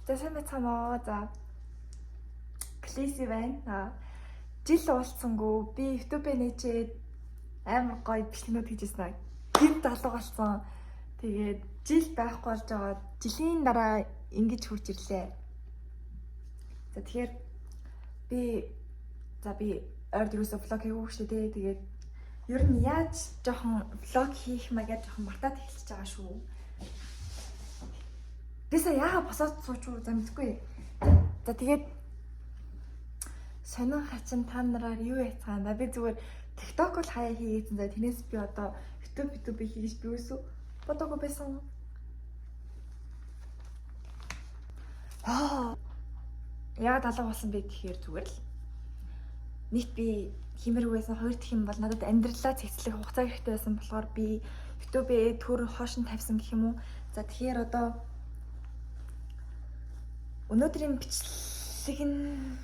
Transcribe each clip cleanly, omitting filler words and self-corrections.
За сайн байцгаана. За Клиси байна. Жил уулзсангүй би YouTube нээчээд амар гоё бичлэгнүүд хийжсэн. Гинт залуу болсон. Тэгээд жил байхгүй болж байгаа. Жилийн дараа ингэж хурж ирлээ. За тэгэхээр би ойр дөрөөсөө влог хийгээгүй шүү дээ. Тэгээд ер нь яаж жоохон влог хийх маяг жоохон мартаад эхэлчихэж байгаа шүү. Тэсээ яага босоод суучгүй замдгүй. За тэгээд сонин хачин та нараар юу яцгаана. Би зүгээр TikTok бол хаяа хийгээсэн. За тэрнээс би одоо YouTube хийгэж би үсв бодоогүй байсан. Яагаад алга болсон бэ гэхээр зүгээр л нийт би химэрэг байсан. Хоёр дахь юм бол надад амьдралаа цэцлэх хугацаа хэрэгтэй байсан болохоор би YouTube-ээ төр хоош нь тавьсан гэх юм уу. За тэгэхээр одоо өнөөдрийн бичлэг нь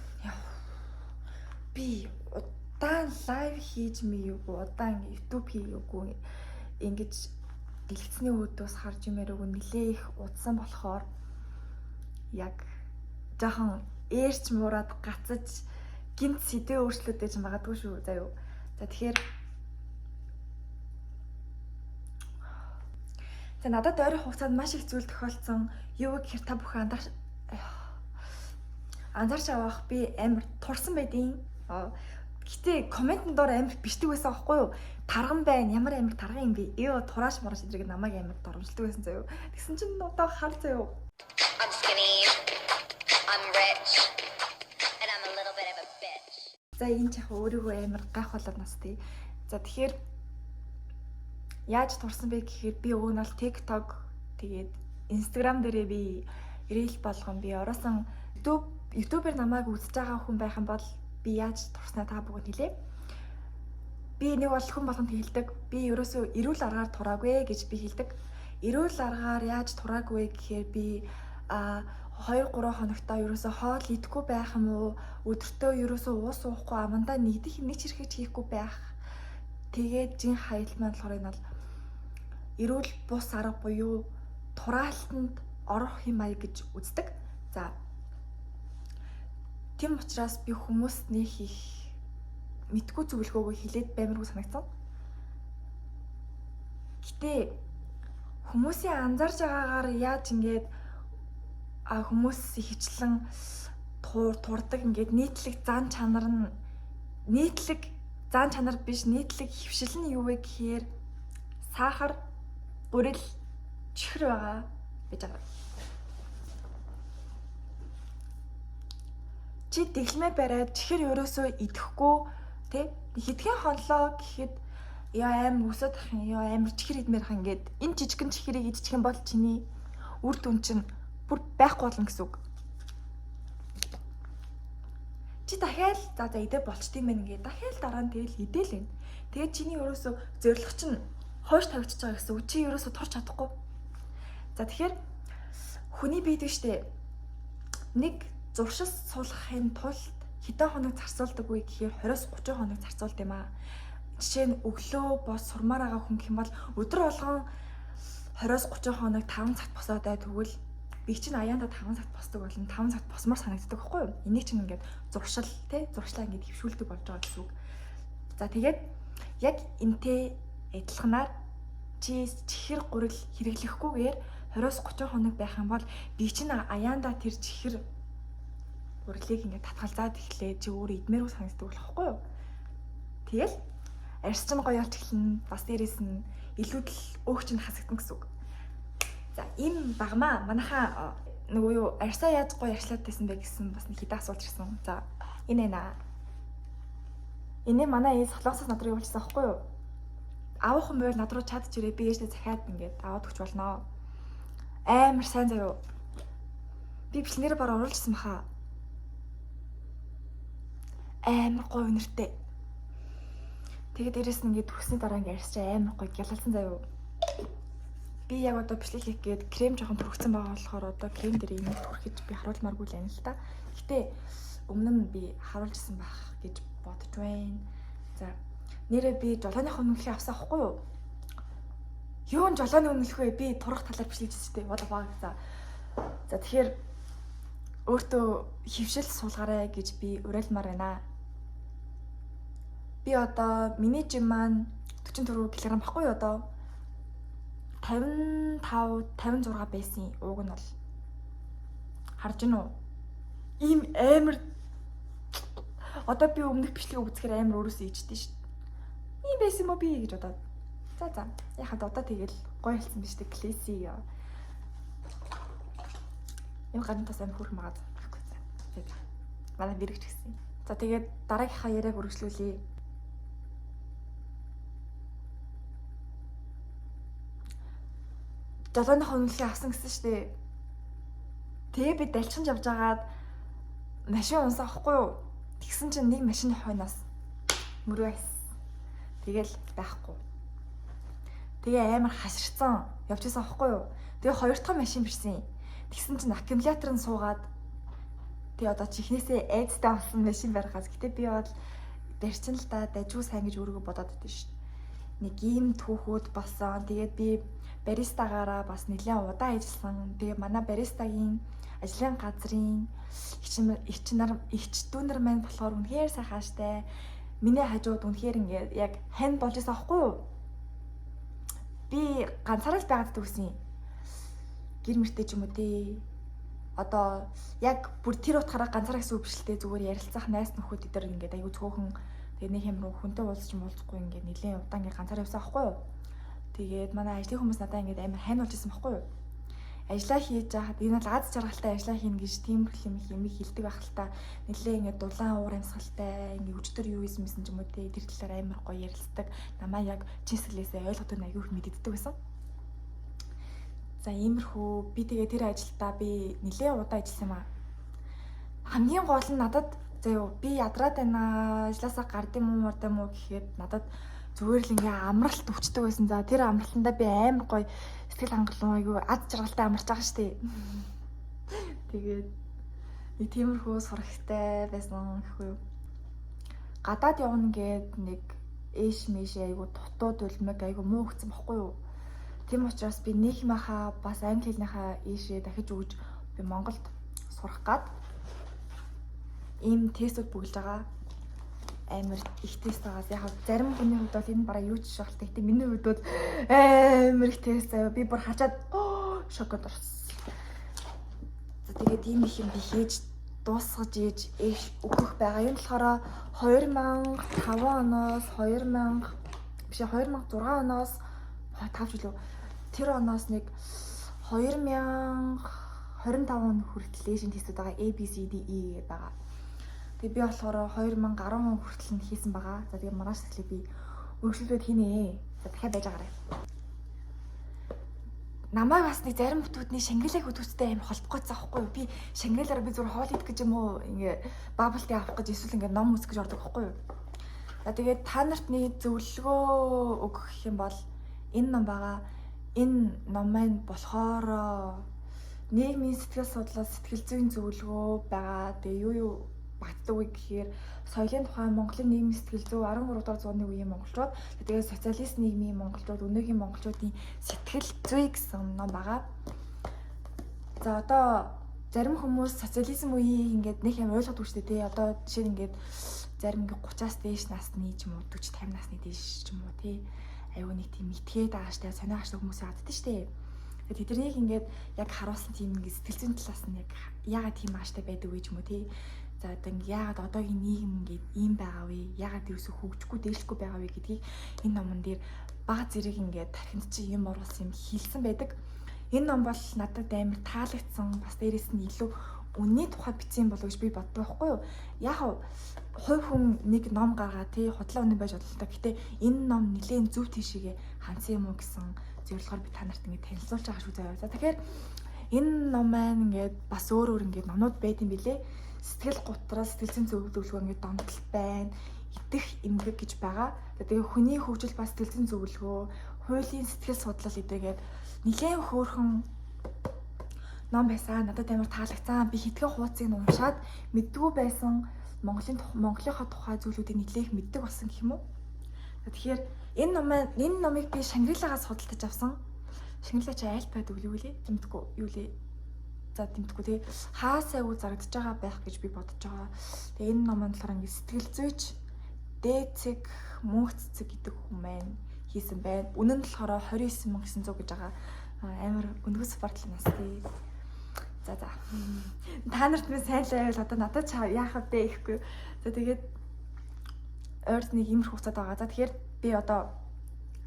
би удаан лайв хийж мийггүй, удаан YouTube хийгээгүй. Ингэж дэлгэцний өөдөөс харж юмэрэггүй нилээ их удсан болохоор яг жоохон ээрч муураад гацаж гинт сэдвээ өөрчлөлтөж магадгүй шүү. За юу. За тэгэхээр надад ойрын хугацаанд маш их зүйл тохиолдсон. Юу гэхээр та бүхэн анзаарч авах би амар турсан байдیں۔ Гэтэ комментэн доор амар бичдэг байсан аахгүй юу? Тарган байна. Ямар амар тарган юм бэ? Эё турааш мараш эдрийг намайг амар дормжилдаг байсан заяа. Тэгсэн чинь одоо хар заяа. I'm skinny. I'm rich. And I'm a little bit of a bitch. За энэ ч яг өөрийгөө амар гайхуулаад нас тий. За тэгэхээр яаж турсан бэ гэхээр би өгөө нь бол TikTok тэгээд Instagram дээрээ би reel болгон би ороосон YouTube-ээр намайг үзэж байгаа хүн байх юм бол би яаж турснаа та бүгд хэлээ. Би нэг бол хүн болгонд хэлдэг. Би ерөөсөө эрүүл аргаар тураагүй гэж би хэлдэг. Эрүүл аргаар яаж тураагүй гэхээр би 2-3 хоногтоо ерөөсөө хоол идэхгүй байх юм уу? Өдөртөө ерөөсөө уус уухгүй амандаа нэг чирхэж хийхгүй байх. Тэгээд жин хаялмаа болохоор энэ бол эрүүл бус арга буюу тураалтанд орох юм аяг гэж үздэг. За тийм учраас би хүмүүст нэг их мэдгүй зөвлөгөөгөө хэлээд баймиргүй санагцсан. Гэтэ хүмүүсийн анзаарж байгаагаар яаж ингээд хүмүүс хичлэн турдаг ингээд нийтлэг зан чанар биш нийтлэг хөвшил нь юу вэ гэхээр сахар, гурил, чихэр байгаа гэж байгаа. Чи дэглэмээ бариад чихэр ерөөсөө идэхгүй тий хэдхэн хонлоо гэхэд яа амар өсөд ах юм яа амар чихэр идмээр хан гээд энэ жижигэн чихрийг идчих юм бол чиний үр дүн чинь бүр байхгүй болно гэсэн үг. Чи дахиад за идэ болчт юм байна ингээд дахиад дараа нь тэгэл идэл юм. Тэгээд чиний ерөөсөө зорилго чинь хойш тавигдчихж байгаа гэсэн үг. Чи ерөөсөө турч чадахгүй. За тэгэхээр хүний биед штэ нэг зуршил суулгахын тулд хэдэн хоног зарцуулдаг вэ гэхээр 20-30 хоног зарцуулд юм аа. Жишээ нь өглөө бос сурмаар байгаа хүн гэх юм бол өдөр болгон 20-30 хоног 5 цагт босоод бай тэгвэл би чинь аяанда 5 цагт босдог болно. 5 цагт босмоор санагддаг байхгүй юу? Энийг чинь ингээд зуршил тий зуршлаа ингээд хөвшүүлдэг болж байгаа гэсэн үг. За тэгээд яг энтэй адилханаар чи чихэр гурил хэрэглэхгүйгээр 20-30 хоног байх юм бол би чинь аяанда тэр чихэр гурилыг ингээд татгалзаад эхлэе чи өөрөө идмээр санагддаг болохгүй юу? Тэгэл арьс чинь гоё олж эхэлнэ. Бас дээрээс нь илүүдл өөх чинь хасагдана гэсэн үг. За ийм багмаа манайхаа нөгөө юу арьсаа яаж гоё арьслаад байсан бэ гэсэн бас нэг хэдэн асуулт ирсэн. За энэ наа. Энэ манай солонгосоос над руу явуулсан байхгүй юу? Авах юм бол над руу чадж ирээ би ээжтэй захиад ингээд аваад өгч болно. Амар сайн заяо. Би бичлэгнээр барь оруулжсэн баха. Амар гоё нэртэй. Тэгээд дээрэс нь ингээд төгсний дараа ингээд арьсч амар гоё гялалсан заяо. Би яг одоо бичлэг хийх гээд крем жоохон бүрхсэн байгаа болохоор одоо крем дээр юм түрхэж би харуулмааргүй л юм л та. Гэтэ өмнө нь би харуулжсэн байх гэж бодож байна. За нэрээ би жолооных өмнөхийг авсан ахгүй юу? Юу н жолооны өмнөх вэ? Би турах талаар бичлэг хийжтэй. Бодлоо баг. За тэгэхээр өөртөө хөвшил суулгаарай гэж би уриалмаар байна. Би одоо миний жим маань 44 кг баггүй одоо 55 56 байсан ууг нь бол харж гин үү? Ийм амар одоо би өмнөх бичлэгийг үзэхээр амар өөрөөсөө ичдэж шít. Ийм байсан мó би гэж бодоод. За яхад одоо тэгэл гоё хэлсэн биз дээ клэси. Юм ганцаас амар хүрх магаад. За. Манай бэрэгч гэсэн. За тэгээд дараагийнхаа яриаг үргэлжлүүлье. Жолооныхоо үнэлгээ авсан гэсэн шүү дээ. Тэгээ би далчхан явж агаад машин унсан ахгүй юу? Тэгсэн чинь нэг машины хойноос мөрөөс. Тэгэл байхгүй. Тэгээ амар хаширцсан явж исэн ахгүй юу? Тэгээ хоёр дахь машин бирсэн. Тэгсэн чинь аккумулятор нь суугаад тэгээ одоо чихнээсээ айдстай болсон машин барихаас. Гэтэ би бол барьчин л да дажгүй сайн гэж өөрийгөө бодоод байдсан шүү дээ. Нэг ийм түүхүүд болсон. Тэгээд би баристагаараа бас нэлээд удаан ажилласан. Тэгээ манай баристагийн ажлын газрын эгч дүүнер маань болохоор үнэхээр сайхан штэ. Миний хажууд үнэхээр ингээд яг хань болж байсан аахгүй юу? Би ганцаараа л байгаад төгсөн. Гэр мөртэй ч юм уу тий. Одоо яг бүр тэр утгаараа ганцаараа гэсэн үг биш л дээ. Зүгээр ярилцах найс нөхөд өдр ингээд аягүй цөөхөн тэгээ нэг юм руу хүнтэй уулзахгүй ингээд нэлийн удаан ингээд ганцаараа явсан аахгүй юу? Тэгээд манай ажлын хүмүүс надад ингээд амар хань болж исэн байхгүй юу? Ажлаа хийж байхад энэ бол аз жаргалтай ажлаа хийнэ гэж тиймэрхүү юм хэлдэг байх л та. Нэлээ ингээд дулаан уур амьсгалтай ингээд өчтөр юу хийсэн мэсэн ч юм уу те тэр талаар амар гоё ярилцдаг. Намаа яг чисгэлээсээ ойлгоход аягүй их мэддэг байсан. За иймэрхүү би тэгээ тэр ажилдаа би нэлээ удаа ажилласан юм аа. Хамгийн гол нь надад заяа би ядраад байна ажлаасаа гардыг юм уу гэхэд надад зүгээр л ингээ амралт өвчдөг байсан. За тэр амралтандаа би амар гоё сэтгэл хангалуун айгүй аз жаргалтай амарч байгаа штэ. Тэгээд нэг тиймэрхүү сурагтай байсан гэхгүй юу. Гадаад явна гээд нэг эш мэш айгүй дутууд үлмэг айгүй муу хцсан баггүй юу. Тийм учраас би нэг юмхаа бас англи хэлнийхаа ийшээ дахиж өгж би Монголд сурах гад ийм тестүүд бүгэлж байгаа. Амар их тест байгаас яг зарим хүний хувьд бол энэ бараа юу ч шалтгаалтай. Гэтэ миний хувьд бол амар их тест заяа. Би бүр хачаад шокод орсон. За тэгээд ийм их юм би хийж дуусгаж ийж өгөх байгаа. Энэ болохоор 2005 оноос 2006 оноос 5 жил үү. Тэр оноос нэг 2025 он хүртэл ээжийн тестүүд байгаа. A B C D E гэдэг байгаа. Тэгээ би болохоор 2010 он хүртэл нь хийсэн байгаа. За тэгээ маргааш эхлэе би өргөжлөлүүд хийнэ. За дахиад байж агаарай. Намайг бас нэг зарим бүтүүдний шангилаа хөтөцтэй амар холбохгүйцсэн аахгүй юу? Би шангилаараа би зүгээр хоол идэх гэж юм уу? Ингээ бабл тий авах гэж эсвэл ингээ ном үзэх гэж ордог аахгүй юу? За тэгээд та нарт нэг зөвлөгөө өгөх юм бол энэ ном байгаа. Энэ ном маань болохоор нийгмийн сэтгэл судлал, сэтгэл зүйн зөвлөгөө байгаа. Тэгээ юу багтдаг вэ гэхээр соёлын тухай Монголын нийгмийн сэтгэл зүй 13 дугаар зууны үеийн монголчууд тэгээд социалист нийгмийн монголчууд өнөөгийн монголчуудын сэтгэл зүй гэсэн ном байгаа. За одоо зарим хүмүүс социализм үеийг ингээд нэг юм ойлгодог шүү дээ тий. Одоо жишээ нь ингээд зарим ингээд 30-аас дээш насны ч юм уу 40 50 насны дээш ч юм уу тий. Аюу нэг тийм итгээд байгаа штэ сониогчтой хүмүүс яаддаг штэ. Тэгээд тэднийг ингээд яг харуулсан тийм ингээд сэтгэл зүйн талаас нь яг яагаад тийм ааштай байдаг вэ ч юм уу тий. За одоо яагаад одоогийн нийгэм ингээд ийм байгаа вэ? Яагаад ерөөсөө хөгжихгүй дээшлэхгүй байгаа вэ гэдгийг энэ номон дээр бага зэрэг ингээд тархинд чи юм оруулсан юм хэлсэн байдаг. Энэ ном бол надад амар таалагдсан. Бас дээрэс нь илүү үнний тухай бичсэн болов гэж би боддог байхгүй юу? Яг хувь хүн нэг ном гаргаа тий худлаа үнэн байж бодлоо. Гэтэ энэ ном нэлээд зөв тийшээгээ хандсан юм уу гэсэн зөвлөгөөр би та нарт ингээд танилцуулж байгаа шүү заяа. За тэгэхээр энэ ном маань ингээд бас өөр ингээд номнууд байд юм билэ. Сэтгэл готрол, сэтгэл зүйн зөвлөгөө ингээд донтол байна. Идэх эмгэг гэж байгаа. Тэгээ хүний хөгжил бас сэтгэл зүйн зөвлөгөө, хуулийн сэтгэл судлал эдгээд нэлээд хөөрхөн ном байсан. Надад амар таалагдсан. Би хитгэн хуудсыг нь уншаад мэддгүү байсан Монголынхаа тухай зүйлүүдийг нэлээх мэддэг болсон гэх юм уу? Тэгэхээр энэ номыг би Шангрилагаас худалдаж авсан. Шангрилаа чи айлт байдаг юу лээ? Тэмдэггүй юу лээ? За тэмтггүй тий хаасайгүй зарагдаж байгаа байх гэж би бодож байгаа. Тэгээ энэ номонд болохоор ингэ сэтгэл зүйч дээцэг мөнх цэцэг гэдэг хүн маань хийсэн байна. Үнэн нь болохоор 29,900 гэж байгаа. Амар өнөг спортлын нас тий. За та нарт минь сайн л байвал одоо надад яах вэ гэхгүй. За тэгээд ойрд нэг иймэрхүү хугацаад байгаа. За тэгэхээр би одоо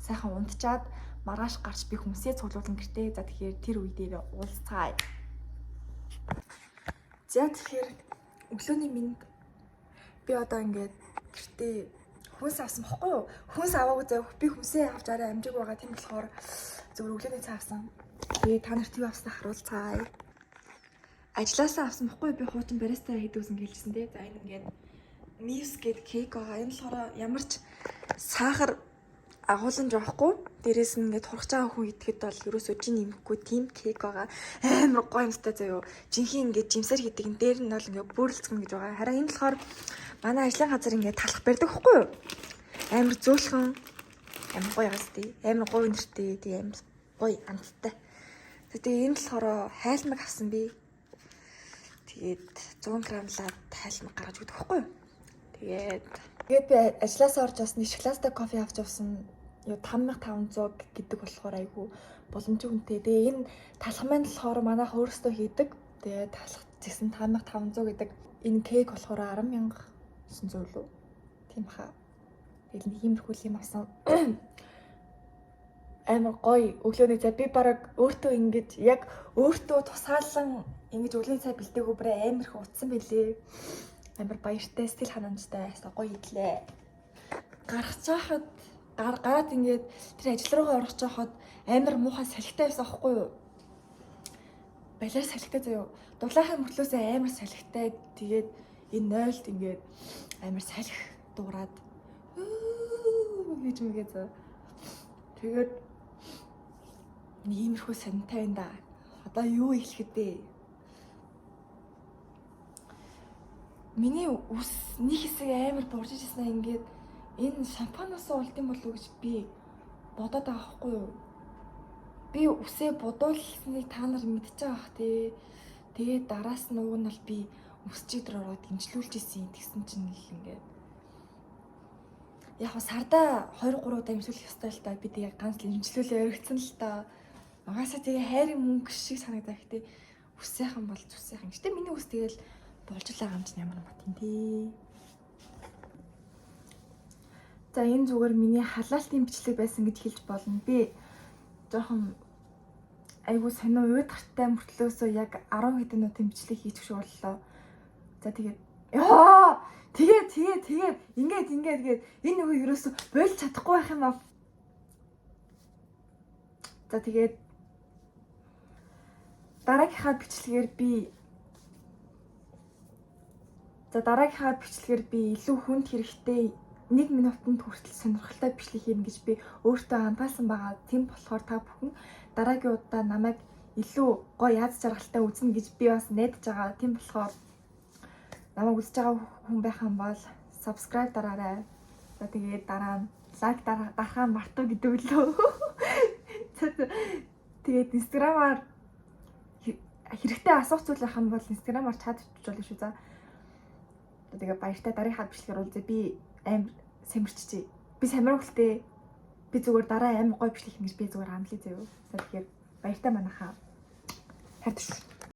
сайхан унтчаад маргааш гарч би хүмүүсээ цуглуулна гэртээ. За тэгэхээр тэр үе дээр уулзцаая. За тэгэхээр өглөөний минь би одоо ингээд гэртээ хүнс авсан бохгүй юу? Хүнс аваагүй зав би хүнсээ авч арай амжиг байгаа тийм болохоор зөв өглөөний цаа авсан. Тэгээ та нарт юу авснаа харуулцаая. Ажлаасаа авсан бохгүй би хуучин бариста хийдэг үсэн гэлжсэн тий. За энэ ингээд Nivs гэдэг кейк байгаа. Энэ болохоор ямар ч сахар агуулж байхгүй. Дээрээс нь ингээд турхаж байгаа хүн идэхэд бол ерөөсөө жин нэмэхгүй тийм кейк байгаа. Амар гоё юмтай заяо. Жинхэнэ ингээд жимсэр хийдэг. Дээр нь бол ингээд бөөрөлцгөн гэж байгаа. Харин энэ болохоор манай ажлын газар ингээд талах барьдаг байхгүй юу? Амар зөөлхөн. Амар гоё газ тий. Амар гоё нэртэй тий амар гоё амттай. Тэгээ энэ болохоор хайлмаг авсан би. Тэгээд 100 грамлаад хайлмаг гаргаж өгдөг байхгүй юу? Тэгээд би ажлаасаа орж бас нэг шоколадтай кофе авч явсан. Юу 5500 гэдэг болохоор айгүй боломжтой үнэтэй. Тэгээ энэ талах маань болохоор манайх өөрсдөө хийдэг. Тэгээ талах зэгсэн 5500 гэдэг энэ кейк болохоор 10,900 лөө. Тийм хаа. Тэгээд нэг иймэрхүү юм авсан. Амар гоё өглөөний цай би бараг өөртөө ингэж яг өөртөө тусгаалan ингэж өглөөний цай бэлдээгүй бүр амар их утсан билээ. Амар баяртай стил ханамжтай асаа гоё идлээ. Гарах чахад гараад ингээд тэр ажил руугаа орох чахад амар муухай салхитай байсан аахгүй юу? Балиар салхитай заяо. Дулаахан мөртлөөсөө амар салхитай. Тэгээд энэ нойлд ингээд амар салхи дуураад гэж мэгээ зөө. Тэгээд нэг иймэрхүү сантай байна да. Одоо юу хэлэхэд бэ? Миний ус нэг хэсэг амар буурж ирсэн ингээд энэ шампаноос олд юм болов уу гэж би бодоод байгаа байхгүй юу? Би үсээ бодуулсныг та нар мэдчихэж байгаа бах тий. Тэгээд дараас нь уг нь бол би үсчидэр ороод дэмжлүүлж исэн тэгсэн чинь ингээд яг сарда 2-3 удаа имсүүлэх ёстой л та би тэгээ ганц л имжлүүлээ өргөцсөн л та. Угаасаа тэгээ хайрын мөнгө шиг санагдаа гэхдээ үс сайхан бол зүс сайхан. Гэтэ миний үс тэгэл болжлаа гамч ямар бат юм тий. За энэ зүгээр миний халаалтын бичлэг байсан гэж хэлж болно. Би жоохон айгуу сонио уйд гартай мөртлөөсөө яг 10 хэдэн минутын бичлэг хийчих шиг боллоо. За тэгээд яа тэгээд ингээд энэ нөгөө ерөөсө болж чадахгүй байх юм аа. За тэгээд дараагийнхаа бичлэгээр би илүү хүнд хэрэгтэй 1 минутанд хүртэл сонирхолтой бичлэг хийнэ гэж би өөртөө хандгаалсан байгаа. Тийм болохоор та бүхэн дараагийн удаа намайг илүү гоё яз жаргалтай үзнэ гэж би бас найдаж байгаа. Тийм болохоор намайг үзэж байгаа хүн байх юм бол subscribe дараарай. За тэгээд дараа нь лайк дарахаа мартав гэдэг үлээ. Тэгээд Instagram-аар хэрэгтэй асуух зүйл байх юм бол Instagram-аар чат бичиж болно шүү. За. Тэгээд баяртай дараагийн бичлэгээр уулзъя. Би амар сэмэрчжээ. Би самирхалтай. Би зүгээр дараа амар гоё бичлэг хийж би зүгээр хамлаа заяа. Тэгэхээр баяртай манайхаа. Хайртай шүү.